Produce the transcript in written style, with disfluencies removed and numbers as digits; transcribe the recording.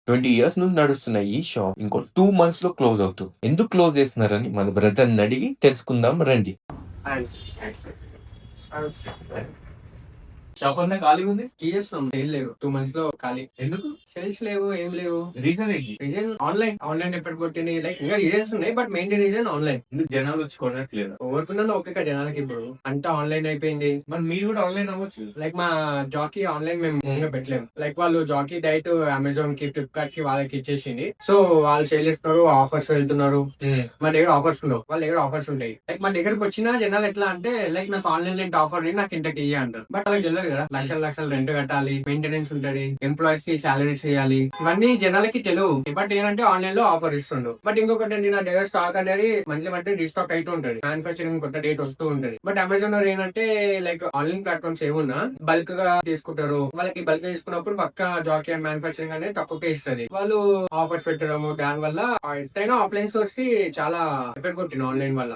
20 years నుంచి నడుస్తున్న ఈ షాప్ ఇంకో 2 మంత్స్ లో క్లోజ్ అవుతుంది. ఎందుకు క్లోజ్ చేస్తున్నారని మన బ్రదర్ ని అడిగి తెలుసుకుందాం రండి. షాప్ అంతా ఖాళీగా ఉంది. చేస్తున్నాం, సేల్ లేవు 2 మంత్స్ లో ఖాళీ. ఎందుకు? సేల్స్ లేవు, ఏం లేవు. రీజన్ ఏంటి? రీజన్ ఆన్లైన్ ఎఫెక్ట్ కొట్టింది. లైక్ ఇంకా రీజన్స్ ఉన్నాయి, బట్ మెయిన్ రీజన్ ఆన్లైన్. ఎందుకు జనాలు వచ్చి కొనట్లేదు? ఓవర్కున్నా ఒకే జనాలకి ఇప్పుడు అంతా ఆన్లైన్ అయిపోయింది. మరి మీరు కూడా ఆన్లైన్ అవ్వచ్చు. లైక్ మా జాకీ ఆన్లైన్ మేము ముందుగా పెట్టలేము. లైక్ వాళ్ళు జాకీ డైట్ అమెజాన్ కి, ఫ్లిప్కార్ట్ కి వాళ్ళకి ఇచ్చేసింది. సో వాళ్ళు సేల్ చేస్తున్నారు, ఆఫర్స్ వెళ్తున్నారు. మా దగ్గర ఆఫర్స్ ఉండవు, వాళ్ళ దగ్గర ఆఫర్స్ ఉంటాయి. లైక్ మా దగ్గరకు వచ్చిన జనాలు ఎట్లా అంటే లైక్ నాకు ఆన్లైన్ లో ఆఫర్ నాకు ఇంతకి ఇయ్య అంటారు. బట్ వాళ్ళకి తెలియదు కదా, లక్షలు రెంట్ కట్టాలి, మెయింటెనెన్స్ ఉంటది, ఎంప్లాయీస్ కి సాలరీస్ చేయాలి, ఇవన్నీ జనాలకి తెలియదు. బట్ ఏంటంటే ఆన్లైన్ లో ఆఫర్ ఇస్తుండు. బట్ ఇంకొకటి నా దగ్గర స్టాక్ అనేది మంత్లీ రీస్టాక్ అయితే ఉంటది. మ్యానుఫాక్చరింగ్ కొత్త డేట్ వస్తూ ఉంటది. బట్ అమెజాన్ ఏంటంటే లైక్ ఆన్లైన్ ప్లాట్ఫామ్స్ ఏమున్నా బల్క్ గా తీసుకుంటారు. వాళ్ళకి బల్క్ తీసుకున్నప్పుడు పక్క జాకీ మ్యానుఫాక్చరింగ్ అనేది తక్కువకే ఇస్తుంది. వాళ్ళు ఆఫర్స్ పెట్టడము, దాని వల్ల ఎంతైనా ఆఫ్లైన్ స్టోర్స్ కి చాలా ఎఫెక్ట్ కొట్టిన ఆన్లైన్ వల్ల.